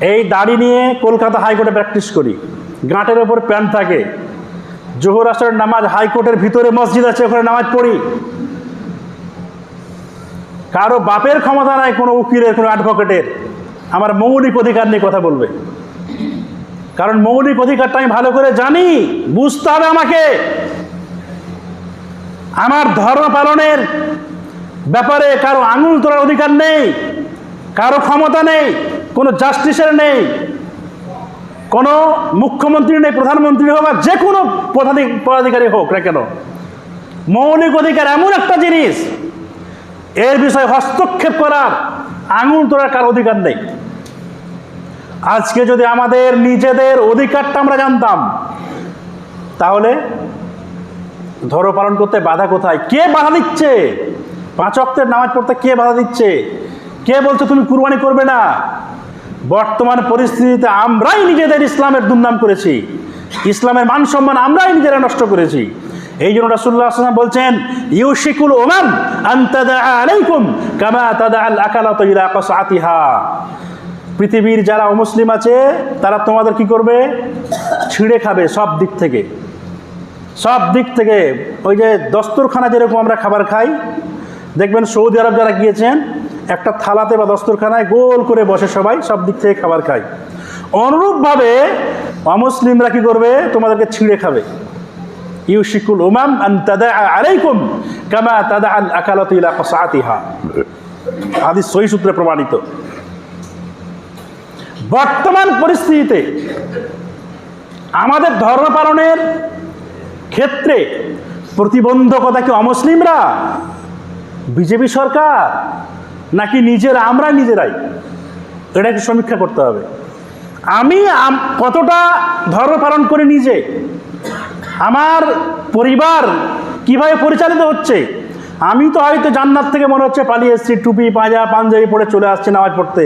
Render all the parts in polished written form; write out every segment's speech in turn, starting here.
এই দাড়ি নিয়ে কলকাতা হাইকোর্টে প্র্যাকটিস করি, গাঁটের ওপর প্যান্ট থাকে, জোহর আসরের নামাজ হাইকোর্টের ভিতরে মসজিদ আছে, ওখানে নামাজ পড়ি। কারো বাপের ক্ষমতা নাই কোনো উকিলের, কোনো অ্যাডভোকেটের আমার মৌলিক অধিকার নিয়ে কথা বলবে। কারণ মৌলিক অধিকারটা আমি ভালো করে জানি, বুঝতে হবে আমাকে। আমার ধর্ম পালনের ব্যাপারে কারো আঙুল তোলার অধিকার নেই, কারো ক্ষমতা নেই, কোনো জাস্টিসের নেই, কোনো মুখ্যমন্ত্রী নেই, প্রধানমন্ত্রী হোক বা যে কোনো পদাধিকারী হোক না কেন। মৌলিক অধিকার এমন একটা জিনিস, এর বিষয়ে হস্তক্ষেপ করার, আঙুল তোলার কার অধিকার নেই। আজকে যদি আমাদের নিজেদের অধিকারটা আমরা জানতাম, তাহলে ধর্ম পালন করতে বাধা কোথায়? কে বাধা দিচ্ছে? 5 ওয়াক্তের নামাজ পড়তে কে বাধা দিচ্ছে? কে বলছে তুমি কুরবানি করবে না? বর্তমান পরিস্থিতিতে আমরাই নিজেদের ইসলামের দুর্নাম করেছি, ইসলামের মান সম্মান আমরাই নিজেরা নষ্ট করেছি। এই জন্য রাসূলুল্লাহ সাল্লাল্লাহু আলাইহি ওয়াসাল্লাম বলছেন, ইউশিকুল উমাম আন তাদআ আলাইকুম কামা তাদআল আকালাতু ইলা কাসআতিহা। পৃথিবীর যারা অমুসলিম আছে তারা তোমাদের কি করবে? ছিঁড়ে খাবে সব দিক থেকে, সব দিক থেকে। ওই যে দস্তরখানা যেরকম আমরা খাবার খাই, দেখবেন সৌদি আরব যারা গিয়েছেন একটা থালাতে বা দস্তরখানায় গোল করে বসে সবাই সব দিক থেকে খাবার খায়। অনুরূপভাবে অমুসলিমরা কি করবে? তোমাদেরকে ছিঁড়ে খাবে। ইউশিকুল উমাম আন তাদআ আলাইকুম কামা তাদআল আকালাতু ইলা কাসআতিহা। হাদিস সহিহ সূত্রে প্রমাণিত। বর্তমান পরিস্থিতিতে আমাদের ধর্ম পালনের ক্ষেত্রে প্রতিবন্ধকতা কি অমুসলিমরা, বিজেপি সরকার, নাকি আমরা নিজেরাই? এটা একটু সমীক্ষা করতে হবে। আমি কতটা ধর্ম পালন করি নিজে, আমার পরিবার কিভাবে পরিচালিত হচ্ছে। আমি তো হয়তো জান্নাত থেকে মনে হচ্ছে পালিয়ে এসেছি, টুপি পাঞ্জা পাঞ্জাবি পরে চলে আসছে নামাজ পড়তে,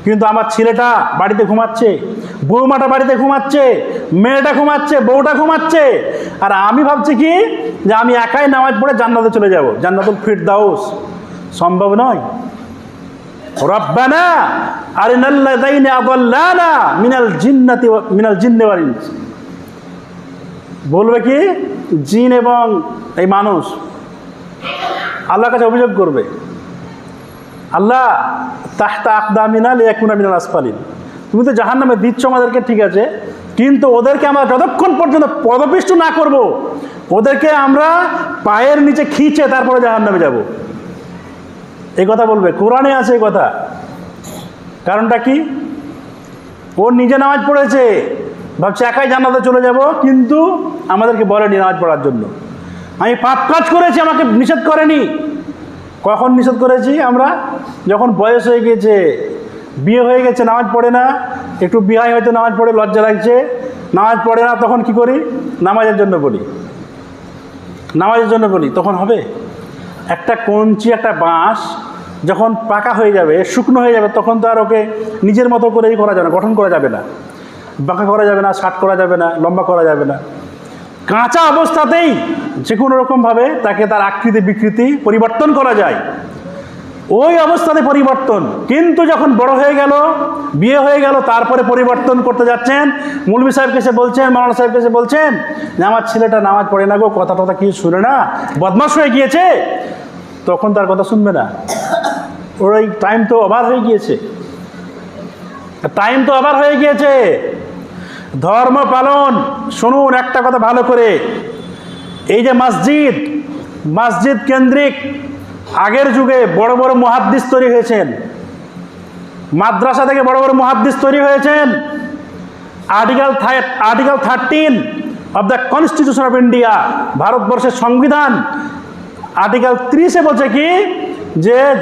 কিন্তু আমার ছেলেটা বাড়িতে ঘুমাচ্ছে, বৌমাটা বাড়িতে ঘুমাচ্ছে, মেয়েটা ঘুমাচ্ছে, বউটা ঘুমাচ্ছে, আর আমি ভাবছি কি যে আমি একাই নামাজ পড়ে জান্নাতে চলে যাব, জান্নাতুল ফিরদাউস। সম্ভব নয়। রব্বানা আরিনাল্লাযাইনা আযাল্লানা মিনাল জিন্নি ওয়াল ইনস। বলবে কি? জিন এবং এই মানুষ আল্লাহর কাছে অভিযোগ করবে, আল্লাহ তাহতা আকদামিনা লিয়াকুনা মিনাল আসফালিন। তুমি তো জাহান্নামে দিচ্ছ আমাদেরকে, ঠিক আছে, কিন্তু ওদেরকে আমরা যতক্ষণ পর্যন্ত পদপিষ্ট না করব, ওদেরকে আমরা পায়ের নিচে খিঁচে তারপরে জাহান্নামে যাব। এই কথা বলবে, কোরআনে আছে এই কথা। কারণটা কি? ও নিজে নামাজ পড়েছে, ভাবছে একাই জান্নাতে চলে যাব, কিন্তু আমাদেরকে বলেনি নামাজ পড়ার জন্য। আমি পাপ কাজ করেছি, আমাকে নিষেধ করেনি। কখন নিষেধ করেছি আমরা? যখন বয়স হয়ে গিয়েছে, বিয়ে হয়ে গেছে, নামাজ পড়ে না, একটু বিয়ে হয়তো নামাজ পড়ে লজ্জা লাগছে, নামাজ পড়ে না, তখন কি করি? নামাজের জন্য বলি, নামাজের জন্য বলি। তখন হবে একটা কঞ্চি, একটা বাঁশ যখন পাকা হয়ে যাবে, শুকনো হয়ে যাবে, তখন তো আর ওকে নিজের মতো করেই করা যাবে না, গঠন করা যাবে না, বাঁকা করা যাবে না, শার্ট করা যাবে না, লম্বা করা যাবে না। কাঁচা অবস্থাতেই যে কোনো রকমভাবে তাকে তার আকৃতি বিকৃতি পরিবর্তন করা যায়, ওই অবস্থাতে পরিবর্তন। কিন্তু যখন বড় হয়ে গেল, বিয়ে হয়ে গেল, তারপরে পরিবর্তন করতে যাচ্ছেন, মৌলভী সাহেবকে এসে বলছেন, মাওলানা সাহেবকে এসে বলছেন যে আমার ছেলেটা নামাজ পড়ে না গো, কথা টথা কিছু শুনে না, বদমাশ হয়ে গিয়েছে, তখন তার কথা শুনবে না। ওর এই টাইম তো ওভার হয়ে গিয়েছে, টাইম তো ওভার হয়ে গিয়েছে। ধর্ম পালন, শুনুন একটা কথা ভালো করে, এই যে মসজিদ কেন্দ্রিক আগের যুগে বড় বড় মুহাদ্দিস তৈরি হয়েছেন, মাদ্রাসা থেকে বড় বড় মুহাদ্দিস তৈরি হয়েছেন। Article 13 of the constitution of India, ভারতবর্ষের সংবিধান, আর্টিকেল 30-এ বলছে কি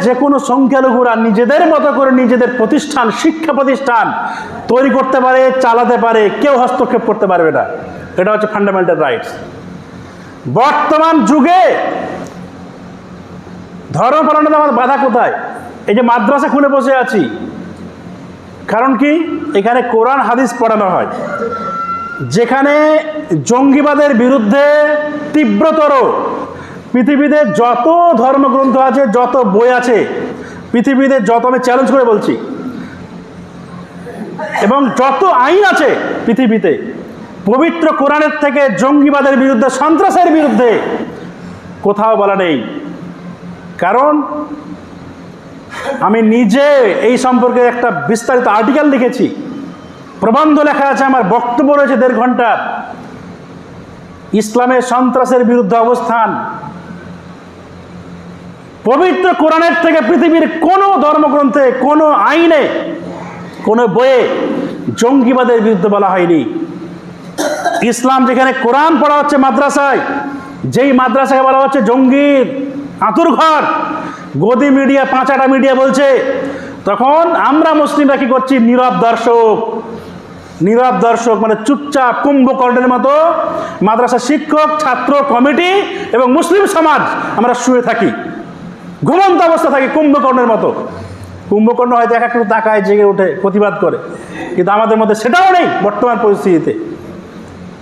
যে কোনো সংখ্যালঘুরা নিজেদের মতো করে নিজেদের প্রতিষ্ঠান, শিক্ষা প্রতিষ্ঠান তৈরি করতে পারে, চালাতে পারে, কেউ হস্তক্ষেপ করতে পারবে না। এটা হচ্ছে ফান্ডামেন্টাল রাইটস। বর্তমান যুগে ধর্ম পালনের আমার বাধা কোথায়? এই যে মাদ্রাসা খুলে বসে আছি, কারণ কি? এখানে কোরআন হাদিস পড়ানো হয়। যেখানে জঙ্গিবাদের বিরুদ্ধে তীব্রতর, পৃথিবীতে যত ধর্মগ্রন্থ আছে, যত বই আছে, পৃথিবীতে যত, আমি চ্যালেঞ্জ করে বলছি, এবং যত আইন আছে পৃথিবীতে পবিত্র কোরআনের থেকে জঙ্গিবাদের বিরুদ্ধে, সন্ত্রাসের বিরুদ্ধে কোথাও বলা নেই। কারণ আমি নিজে এই সম্পর্কে একটা বিস্তারিত আর্টিকেল লিখেছি, প্রবন্ধ লেখা আছে, আমার বক্তব্য রয়েছে 1.5 ঘন্টার। ইসলামের সন্ত্রাসের বিরুদ্ধে অবস্থান পবিত্র কোরআনের থেকে পৃথিবীর কোনো ধর্মগ্রন্থে, কোনো আইনে, কোনো বইয়ে জঙ্গিবাদের বিরুদ্ধে বলা হয়নি। ইসলাম যেখানে কোরআন পড়া হচ্ছে মাদ্রাসায়, যেই মাদ্রাসায় বলা হচ্ছে জঙ্গির আঁতুরঘর, গদি মিডিয়া, পাঁচাটা মিডিয়া বলছে, তখন আমরা মুসলিমরা কি করছি? নীরব দর্শক। নীরব দর্শক মানে চুপচাপ কুম্ভকর্ণের মতো মাদ্রাসা শিক্ষক, ছাত্র, কমিটি এবং মুসলিম সমাজ আমরা শুয়ে থাকি, ঘুমন্ত অবস্থা থাকি কুম্ভকর্ণের মতো। কুম্ভকর্ণ হয়তো এক একটু তাকায়, জেগে ওঠে, প্রতিবাদ করে, কিন্তু আমাদের মধ্যে সেটাও নেই বর্তমান পরিস্থিতিতে।